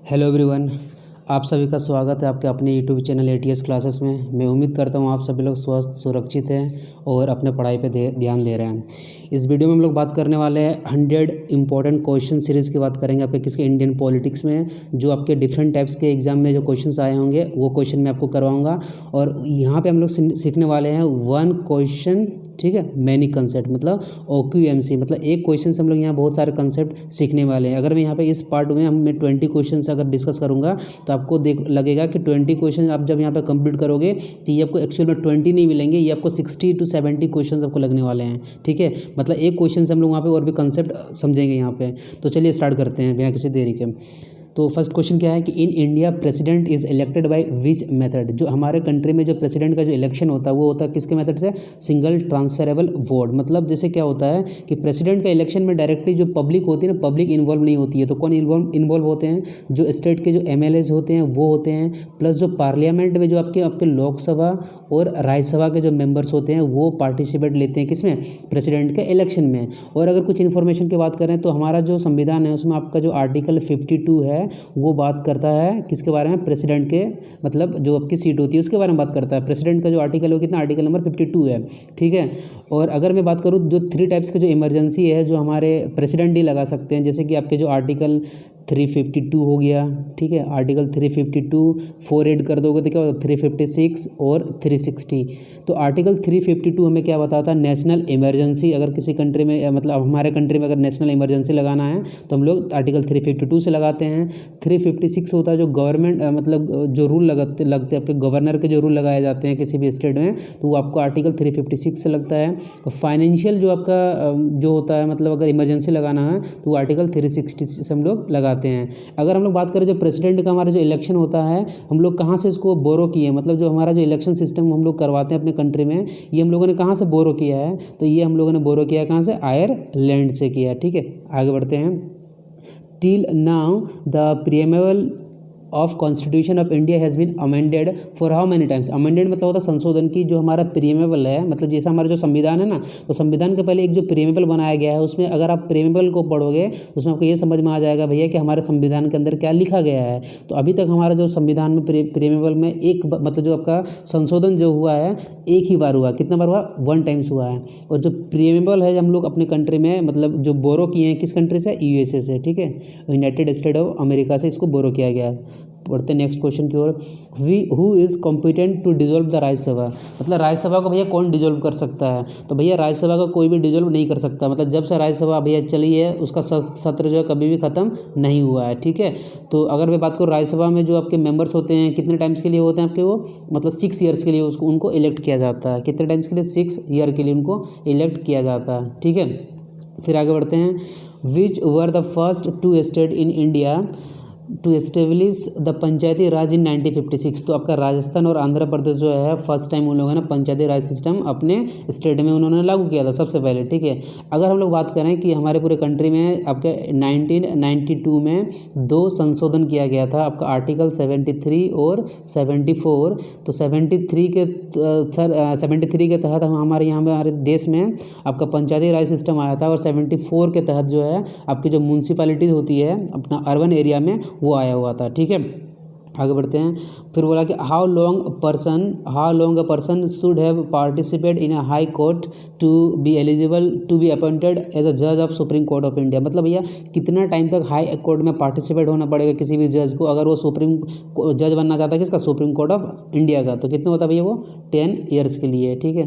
Hello everyone, आप सभी का स्वागत है आपके अपने यूट्यूब चैनल एटीएस क्लासेस में। मैं उम्मीद करता हूँ आप सभी लोग स्वस्थ सुरक्षित हैं और अपने पढ़ाई पे ध्यान दे रहे हैं। इस वीडियो में हम लोग बात करने वाले हैं 100 इंपॉर्टेंट क्वेश्चन सीरीज़ की बात करेंगे आपके किसके इंडियन पॉलिटिक्स में। जो आपके डिफरेंट टाइप्स के एग्जाम में जो क्वेश्चन आए होंगे वो क्वेश्चन मैं आपको करवाऊँगा। और यहाँ पर हम लोग सीखने वाले हैं वन क्वेश्चन, ठीक है, मैनी कंसेप्ट मतलब OQMC, मतलब एक क्वेश्चन से हम लोग यहाँ बहुत सारे कंसेप्ट सीखने वाले हैं। अगर मैं यहाँ पे इस पार्ट में मैं 20 क्वेश्चन अगर डिस्कस करूँगा तो आपको लगेगा कि 20 क्वेश्चन आप जब यहाँ पे कंप्लीट करोगे तो ये आपको एक्चुअल में 20 नहीं मिलेंगे, ये आपको 60 to 70 क्वेश्चन आपको लगने वाले हैं। ठीक है, मतलब एक क्वेश्चन से हम लोग वहाँ पे और भी कंसेप्ट समझेंगे यहाँ पे। तो चलिए स्टार्ट करते हैं बिना किसी देरी के। तो फर्स्ट क्वेश्चन क्या है कि in India president is elected by which method. जो हमारे कंट्री में जो प्रेसिडेंट का जो इलेक्शन होता है वो होता है किसके मेथड से? Single transferable vote. मतलब जैसे क्या होता है कि प्रेसिडेंट का इलेक्शन में डायरेक्टली जो पब्लिक होती है ना, पब्लिक इन्वॉल्व नहीं होती है। तो कौन इन्वॉल्व होते हैं? जो स्टेट के जो MLAs होते हैं वो होते हैं, प्लस जो पार्लियामेंट में जो आपके लोकसभा और राज्यसभा के जो मेंबर्स होते हैं वो पार्टिसिपेट लेते हैं किसमें? प्रेसिडेंट के इलेक्शन में। और अगर कुछ इन्फॉर्मेशन की बात करें तो हमारा जो संविधान है उसमें आपका जो आर्टिकल 52 है वो बात करता है किसके बारे में? प्रेसिडेंट के, मतलब जो आपकी सीट होती है उसके बारे में बात करता है। प्रेसिडेंट का जो आर्टिकल है वो कितना? आर्टिकल नंबर 52 है। ठीक है, और अगर मैं बात करूँ जो 3 टाइप्स के जो इमरजेंसी है जो हमारे प्रेसिडेंट ही लगा सकते हैं, जैसे कि आपके जो आर्टिकल 352 हो गया, ठीक है, आर्टिकल 352 4 ऐड कर दोगे तो क्या होगा? 356 और 360। तो आर्टिकल 352 हमें क्या बताता है? National emergency. अगर किसी कंट्री में मतलब हमारे कंट्री में अगर नेशनल इमरजेंसी लगाना है तो हम लोग आर्टिकल 352 से लगाते हैं। 356 होता है जो गवर्नमेंट मतलब जो रूल लगते हैं आपके गवर्नर के जो रूल लगाए जाते हैं किसी भी स्टेट में, तो वो आपको आर्टिकल 356 से लगता है। फाइनेंशियल जो आपका जो होता है मतलब अगर इमरजेंसी लगाना है तो वो आर्टिकल 360 से हम लोग लगाते हैं। अगर हम लोग बात करें जो प्रेसिडेंट का हमारा जो इलेक्शन होता है हम लोग कहाँ से इसको बोरो किए, मतलब जो हमारा जो इलेक्शन सिस्टम हम लोग करवाते हैं अपने कंट्री में, ये हम लोगों ने कहाँ से बोरो किया है? तो ये हम लोगों ने बोरो किया है कहाँ से? आयरलैंड से किया है। ठीक है, आगे बढ़ते हैं। Till now the preamble of constitution of India has been amended for how many times. Amended मतलब होता है संशोधन की। जो हमारा प्रीएमेबल है मतलब जैसा हमारा जो संविधान है ना, तो संविधान के पहले एक जो प्रीएमेबल बनाया गया है उसमें अगर आप प्रीएमेबल को पढ़ोगे तो उसमें आपको ये समझ में आ जाएगा भैया कि हमारे संविधान के अंदर क्या लिखा गया है। तो अभी तक हमारा जो संविधान में प्रीएमेबल में एक मतलब जो आपका संशोधन जो हुआ है एक ही बार हुआ। कितना बार हुआ? 1 टाइम्स हुआ है। और जो प्रीएमेबल है हम लोग अपने कंट्री में मतलब जो बोरो किए हैं किस कंट्री से? USA से। ठीक है, यूनाइटेड स्टेट ऑफ अमेरिका से इसको बोरो किया गया। पढ़ते नेक्स्ट क्वेश्चन की ओर। Who is competent to dissolve the Rajya Sabha. मतलब राज्यसभा को भैया कौन डिजोल्व कर सकता है? तो भैया राज्यसभा का कोई भी डिजोल्व नहीं कर सकता। मतलब जब से राज्यसभा भैया चली है उसका सत्र जो है कभी भी ख़त्म नहीं हुआ है। ठीक है, तो अगर मैं बात करूँ राज्यसभा में जो आपके मेंबर्स होते हैं कितने टाइम्स के लिए होते हैं आपके? वो मतलब 6 ईयर्स के लिए उनको इलेक्ट किया जाता है। कितने टाइम्स के लिए? 6 ईयर के लिए उनको इलेक्ट किया जाता है। ठीक है, फिर आगे बढ़ते हैं। Which was the first 2 state in India to establish the Panchayati Raj in 1956। तो आपका राजस्थान और आंध्र प्रदेश जो है फर्स्ट टाइम उन लोगों ने पंचायती राज सिस्टम अपने स्टेट में उन्होंने लागू किया था सबसे पहले। ठीक है, अगर हम लोग बात करें कि हमारे पूरे कंट्री में आपके 1992 में 2 संशोधन किया गया था, आपका आर्टिकल 73 और 74। तो 73 के तहत हमारे यहाँ हमारे देश में आपका पंचायती राज सिस्टम आया था। और 74 के तहत जो है आपकी जो म्यूनसिपैलिटी होती है अपना अर्बन एरिया में वो आया हुआ था। ठीक है, आगे बढ़ते हैं। फिर बोला कि how long a person should have participate in a high court to be eligible to be appointed as a जज of supreme court of India. मतलब भैया कितना टाइम तक हाई कोर्ट में पार्टिसिपेट होना पड़ेगा किसी भी जज को अगर वो सुप्रीम जज बनना चाहता है किसका? सुप्रीम कोर्ट ऑफ इंडिया का। तो कितना होता है भैया? वो 10 ईयर्स के लिए। ठीक है,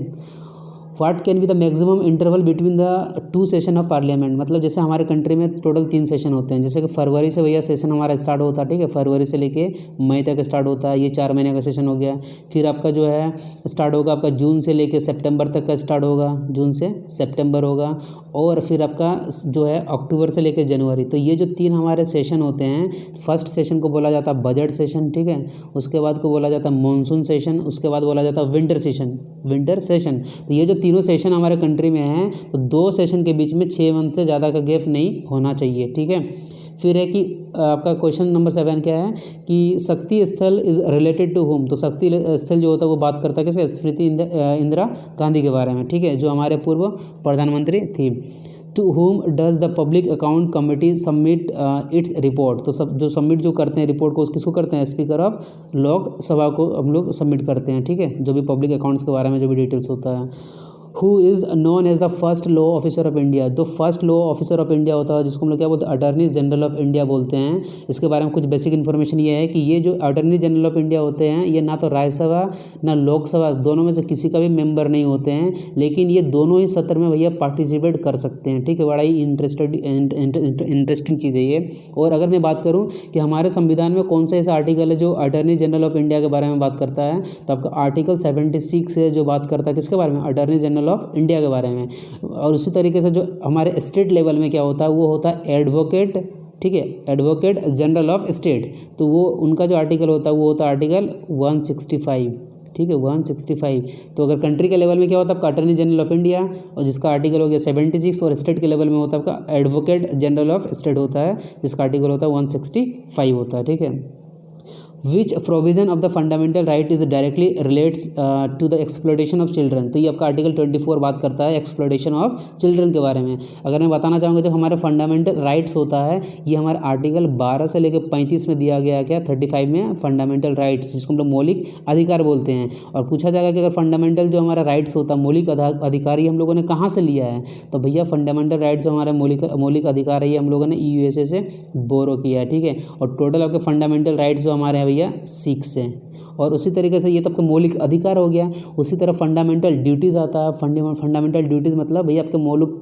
what can be the maximum interval between the 2 session of parliament. मतलब जैसे हमारे कंट्री में टोटल 3 सेशन होते हैं, जैसे कि फरवरी से भैया सेशन हमारा स्टार्ट होता है। ठीक है, फरवरी से लेके मई तक स्टार्ट होता है, ये 4 महीने का सेशन हो गया। फिर आपका जो है स्टार्ट होगा आपका जून से लेके सितंबर तक का स्टार्ट होगा, जून से सितंबर होगा। और फिर आपका जो है अक्टूबर से लेकर जनवरी। तो ये जो 3 हमारे सेशन होते हैं, फर्स्ट सेशन को बोला जाता है बजट सेशन। ठीक है, उसके बाद को बोला जाता है मानसून सेशन, उसके बाद बोला जाता है विंटर सेशन। तो ये जो तीनों सेशन हमारे कंट्री में हैं तो 2 सेशन के बीच में 6 मंथ से ज़्यादा का गैप नहीं होना चाहिए। ठीक है, फिर है कि आपका क्वेश्चन नंबर 7 क्या है कि शक्ति स्थल इज़ रिलेटेड टू होम। तो शक्ति स्थल जो होता है वो बात करता है किसके? स्मृति इंदिरा गांधी के बारे में। ठीक है, जो हमारे पूर्व प्रधानमंत्री थी। To whom does the public account committee submit its report. तो सब जो सबमिट जो करते हैं रिपोर्ट को किसको करते हैं, स्पीकर ऑफ लोकसभा को हम लोग सबमिट करते हैं, ठीक है, जो भी पब्लिक अकाउंट्स के बारे में जो भी डिटेल्स होता है। Who is known as the first law officer of India. जो first law officer of India होता है जिसको हम लोग क्या बोलते हैं, अटॉर्नी जनरल ऑफ इंडिया बोलते हैं। इसके बारे में कुछ बेसिक इन्फॉर्मेशन ये है कि ये जो अटॉर्नी जनरल ऑफ इंडिया होते हैं ये ना तो राज्यसभा ना लोकसभा दोनों में से किसी का भी मेंबर नहीं होते हैं, लेकिन ये दोनों ही सत्र में भैया पार्टिसिपेट कर सकते हैं, ठीक है। बड़ा ही इंटरेस्टिंग चीज़ है ये। और अगर मैं बात करूँ कि हमारे संविधान में कौन सा ऐसा आर्टिकल है जो अटॉर्नी जनरल ऑफ इंडिया के बारे में बात करता है, तो आपका आर्टिकल 76 है जो बात करता है किसके बारे में, अटॉर्नी जनरल ऑफ इंडिया के बारे में। और उसी तरीके से जो हमारे स्टेट लेवल में क्या होता है वो होता है एडवोकेट, ठीक है, एडवोकेट जनरल ऑफ स्टेट। तो वो उनका जो आर्टिकल होता है वो होता है आर्टिकल 165, ठीक है, 165। तो अगर कंट्री के लेवल में क्या होता है आपका अटॉर्नी जनरल ऑफ इंडिया, और जिसका आर्टिकल हो गया 76, और स्टेट के लेवल में होता है आपका एडवोकेट जनरल ऑफ स्टेट होता है, जिसका आर्टिकल होता है 165 होता है, ठीक है। Which provision of the fundamental right is directly relates to the exploitation of children. तो ये आपका आर्टिकल 24 बात करता है एक्सप्लॉयटेशन ऑफ चिल्ड्रन के बारे में। अगर मैं बताना चाहूँगा जो हमारे फंडामेंटल राइट्स होता है ये हमारे आर्टिकल 12 से लेकर 35 में दिया गया, क्या 35 में फंडामेंटल राइट्स जिसको हम लोग मौलिक अधिकार बोलते हैं। और पूछा जाएगा कि अगर फंडामेंटल जो हमारा राइट्स होता है मौलिक अधिकार ये हम लोगों ने कहाँ से लिया है, तो भैया फंडामेंटल राइट्स जो हमारे मौलिक अधिकार है ये हम लोगों ने यूएसए से बोरो किया है, ठीक है। और टोटल आपके फंडामेंटल राइट्स जो हमारे भैया 6 है। और उसी तरीके से ये तो आपका मौलिक अधिकार हो गया। उसी तरह फंडामेंटल ड्यूटीज़ आता है। फंडामेंटल ड्यूटीज़ मतलब भैया आपके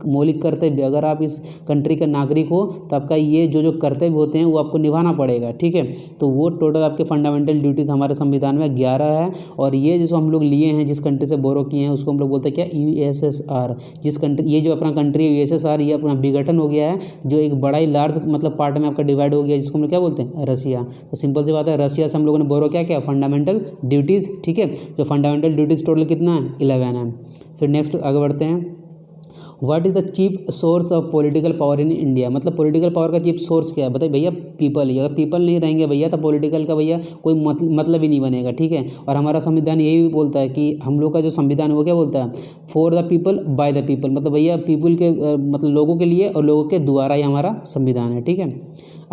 मौलिक कर्तव्य, अगर आप इस कंट्री का नागरिक हो तो आपका ये जो कर्तव्य होते हैं वो आपको निभाना पड़ेगा, ठीक है। तो वो टोटल आपके फंडामेंटल ड्यूटीज़ हमारे संविधान में 11 है। और ये जो हम लोग लिए हैं जिस कंट्री से बोरो किए हैं उसको हम लोग बोलते हैं क्या, यूएसएसआर। जिस कंट्री ये जो अपना कंट्री है यूएसएसआर ये अपना विघटन हो गया है, जो एक बड़ा ही लार्ज मतलब पार्ट में आपका डिवाइड हो गया, जिसको हम लोग क्या बोलते हैं, रसिया। तो सिंपल सी बात है, रसिया से हम लोगों ने बोरो क्या फंडामेंटल ड्यूटीज़, ठीक है। जो फंडामेंटल ड्यूटीज़ टोटल कितना है, 11 है। फिर नेक्स्ट आगे बढ़ते हैं। What is the chief source of political power in India. मतलब पॉलिटिकल पावर का चीफ सोर्स क्या है, बताइए भैया, पीपल ही। अगर पीपल नहीं रहेंगे भैया तो पॉलिटिकल का भैया कोई मतलब ही नहीं बनेगा, ठीक है। और हमारा संविधान यही भी बोलता है कि हम लोग का जो संविधान है वो क्या बोलता है, for the people by the people. मतलब भैया पीपल के मतलब लोगों के लिए और लोगों के द्वारा ही हमारा संविधान है, ठीक है।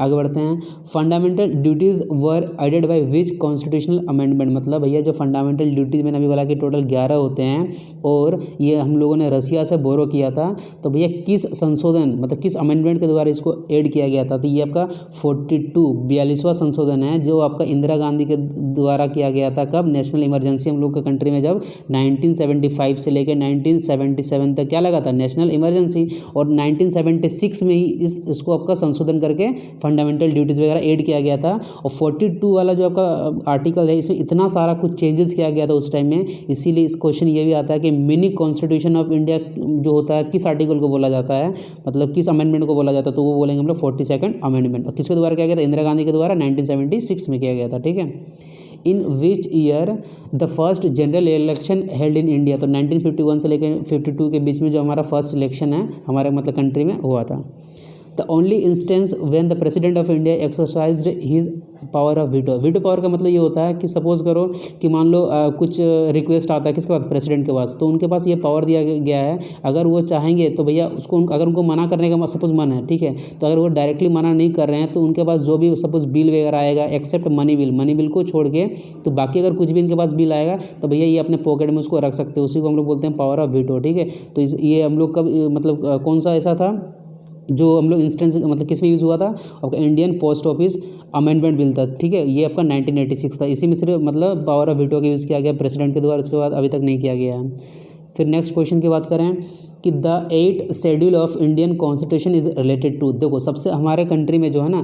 आगे बढ़ते हैं। Fundamental duties were added by which constitutional amendment. मतलब भैया जो फंडामेंटल ड्यूटीज़ मैंने अभी बोला कि टोटल 11 होते हैं और ये हम लोगों ने रसिया से बोरो किया था। तो भैया किस संशोधन मतलब किस अमेंडमेंट के द्वारा इसको ऐड किया गया था, तो ये आपका 42वां संशोधन है जो आपका इंदिरा गांधी के द्वारा किया गया था। कब, नेशनल इमरजेंसी हम लोग के कंट्री में जब 1975 से लेकर 1977 तक क्या लगा था, नेशनल इमरजेंसी। और 1976 में ही इसको आपका संशोधन करके फंडामेंटल ड्यूटीज़ वगैरह ऐड किया गया था। और 42 वाला जो आपका आर्टिकल है इसमें इतना सारा कुछ चेंजेस किया गया था उस टाइम में, इसीलिए इस क्वेश्चन ये भी आता है कि मिनी कॉन्स्टिट्यूशन ऑफ इंडिया जो होता है किस आर्टिकल को बोला जाता है, मतलब किस अमेंडमेंट को बोला जाता है, तो वो बोलेंगे हम लोग 42nd अमेंडमेंट। और किसके द्वारा किया गया था, इंदिरा गांधी के द्वारा 1976 में किया गया था, ठीक है। In which year the first general election held in India. तो 1951 से लेकर 52 के बीच में जो हमारा फर्स्ट इलेक्शन है हमारे मतलब कंट्री में हुआ था। The only instance when the president of India exercised his power of veto. Veto power का मतलब ये होता है कि सपोज करो कि मान लो कुछ रिक्वेस्ट आता है किसके पास, प्रेसिडेंट के पास, तो उनके पास ये पावर दिया गया है। अगर वो चाहेंगे तो भैया उसको अगर उनको मना करने का सपोज मन है, ठीक है, तो अगर वो डायरेक्टली मना नहीं कर रहे हैं तो उनके पास जो भी सपोज बिल वगैरह आएगा एक्सेप्ट मनी बिल को छोड़ के, तो बाकी अगर कुछ भी इनके पास बिल आएगा तो भैया ये अपने पॉकेट में उसको रख सकते हैं। उसी को हम लोग बोलते हैं पावर ऑफ वीटो, ठीक है। तो ये हम लोग कब मतलब कौन सा ऐसा था जो हम लोग इंस्टेंस मतलब किस में यूज़ हुआ था, आपका Indian post office amendment bill था, ठीक है। ये आपका 1986 था। इसी में सिर्फ मतलब पावर ऑफ वीटो का यूज़ किया गया प्रेसिडेंट के द्वारा, उसके बाद अभी तक नहीं किया गया है। फिर नेक्स्ट क्वेश्चन की बात करें कि the 8th schedule of Indian constitution is related to. देखो सबसे हमारे कंट्री में जो है ना,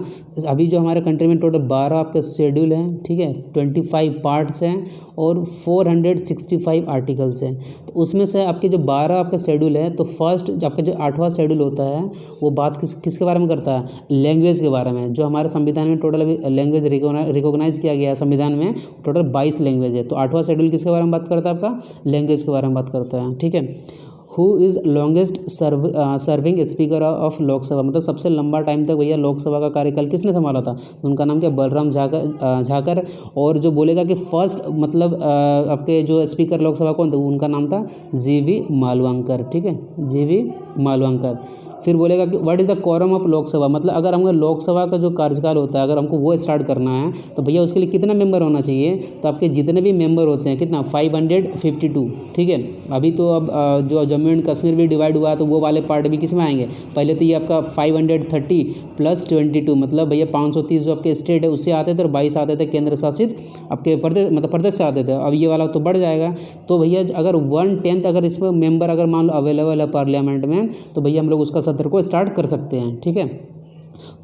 अभी जो हमारे कंट्री में टोटल 12 आपके शेड्यूल हैं, ठीक है, 25 पार्ट्स हैं और 465 आर्टिकल्स हैं। तो उसमें से आपके जो 12 आपका शेड्यूल है, तो फर्स्ट आपका जो 8वां शेड्यूल होता है वो बात किसके बारे में करता है, लैंग्वेज के बारे में। जो हमारे संविधान में टोटल अभी लैंग्वेज रिकॉग्नाइज किया गया है संविधान में, टोटल 22 लैंग्वेज है। तो 8वां शेड्यूल किसके बारे में बात करता है, आपका लैंग्वेज के बारे में बात करता है, ठीक है। Who is longest serving speaker of Lok Sabha. मतलब सबसे लंबा टाइम तक भैया लोकसभा का कार्यकाल किसने संभाला था, उनका नाम क्या, बलराम झाकर। और जो बोलेगा कि फर्स्ट मतलब आपके जो स्पीकर लोकसभा कौन थे, उनका नाम था जीवी मालवांकर, ठीक है, जीवी मालवांकर। फिर बोलेगा कि what is the quorum of Lok Sabha, मतलब अगर हमको लोकसभा का जो कार्यकाल होता है अगर हमको वो स्टार्ट करना है तो भैया उसके लिए कितना मेंबर होना चाहिए, तो आपके जितने भी मेंबर होते हैं कितना 552, ठीक है। अभी तो अब जो जम्मू एंड कश्मीर भी डिवाइड हुआ तो वो वाले पार्ट भी किस में आएंगे, पहले तो ये आपका 530 + 22 मतलब भैया 530 जो आपके स्टेट है उससे आते थे और 22 आते थे केंद्र शासित आपके प्रदेश मतलब प्रदेश से आते थे। अब ये वाला तो बढ़ जाएगा, तो भैया अगर 1/10 अगर इसमें मेंबर अगर मान लो अवेलेबल है पार्लियामेंट में तो भैया हम लोग उसका सत्र को स्टार्ट कर सकते हैं, ठीक है।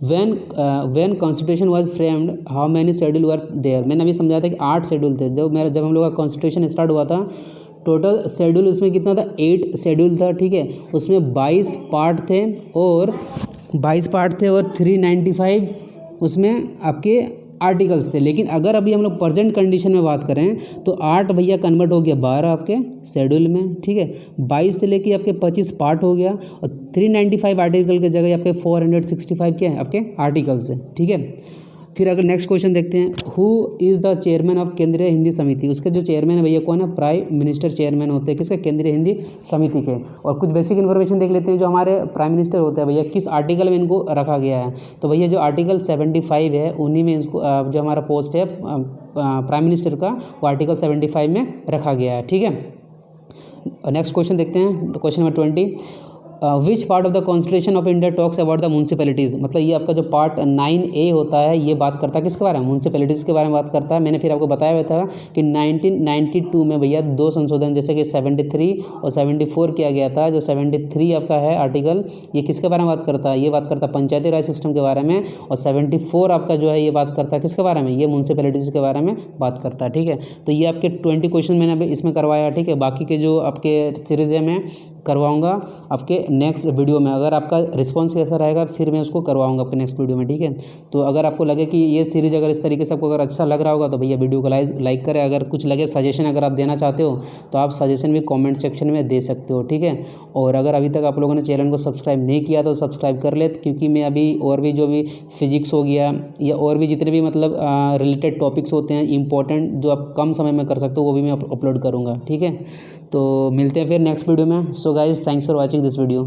When constitution was framed how many schedule were there, मैंने अभी समझाया था कि 8 शेड्यूल थे। जब हम लोग का कॉन्स्टिट्यूशन स्टार्ट हुआ था टोटल शेड्यूल उसमें कितना था 8 शेड्यूल था, ठीक है। उसमें 22 पार्ट थे और 395 उसमें आपके आर्टिकल्स थे। लेकिन अगर अभी हम लोग प्रेजेंट कंडीशन में बात करें तो 8 भैया कन्वर्ट हो गया 12 आपके शेड्यूल में, ठीक है। 22 से लेके आपके 25 पार्ट हो गया और 395 आर्टिकल की जगह आपके 465 क्या है आपके आर्टिकल्स है, ठीक है। फिर अगर नेक्स्ट क्वेश्चन देखते हैं, who is the chairman of केंद्रीय हिंदी समिति, उसके जो चेयरमैन है भैया कौन है, प्राइम मिनिस्टर चेयरमैन होते हैं किसके, केंद्रीय हिंदी समिति के। और कुछ बेसिक इन्फॉर्मेशन देख लेते हैं, जो हमारे प्राइम मिनिस्टर होते हैं भैया किस आर्टिकल में इनको रखा गया है, तो भैया जो आर्टिकल 75 है उन्हीं में इसको जो हमारा पोस्ट है प्राइम मिनिस्टर का वो आर्टिकल 75 में रखा गया है, ठीक है। नेक्स्ट क्वेश्चन देखते हैं, question number 20, which part of the constitution of India talks about the municipalities, मतलब ये आपका जो पार्ट 9A होता है ये बात करता है किसके बारे में, म्यूनसिपैलिटीज़ के बारे में बात करता है। मैंने फिर आपको बताया हुआ था कि 1992 में भैया 2 संशोधन जैसे कि 73 और 74 किया गया था। जो 73 आपका है आर्टिकल ये किसके बारे में बात करता है, ये बात करता है पंचायती राज सिस्टम के बारे में, और 74 आपका जो है ये बात करता है किसके बारे में, ये म्यूनसिपैलिटीज़ के बारे में बात करता है, ठीक है। तो ये आपके 20 क्वेश्चन मैंने अभी इसमें करवाया, ठीक है। बाकी के जो आपके सीरीज़ है मैं करवाऊंगा आपके नेक्स्ट वीडियो में। अगर आपका रिस्पांस कैसा रहेगा फिर मैं उसको करवाऊंगा आपके नेक्स्ट वीडियो में, ठीक है। तो अगर आपको लगे कि ये सीरीज़ अगर इस तरीके से आपको अगर अच्छा लग रहा होगा तो भैया वीडियो को लाइक करें। अगर कुछ लगे सजेशन अगर आप देना चाहते हो तो आप सजेशन भी कमेंट सेक्शन में दे सकते हो, ठीक है। और अगर अभी तक आप लोगों ने चैनल को सब्सक्राइब नहीं किया तो सब्सक्राइब कर ले, क्योंकि मैं अभी और भी जो भी फिजिक्स हो गया या और भी जितने भी मतलब रिलेटेड टॉपिक्स होते हैं इंपॉर्टेंट जो आप कम समय में कर सकते हो वो भी मैं अपलोड करूँगा, ठीक है। तो मिलते हैं फिर नेक्स्ट वीडियो में। So guys thanks for watching this video.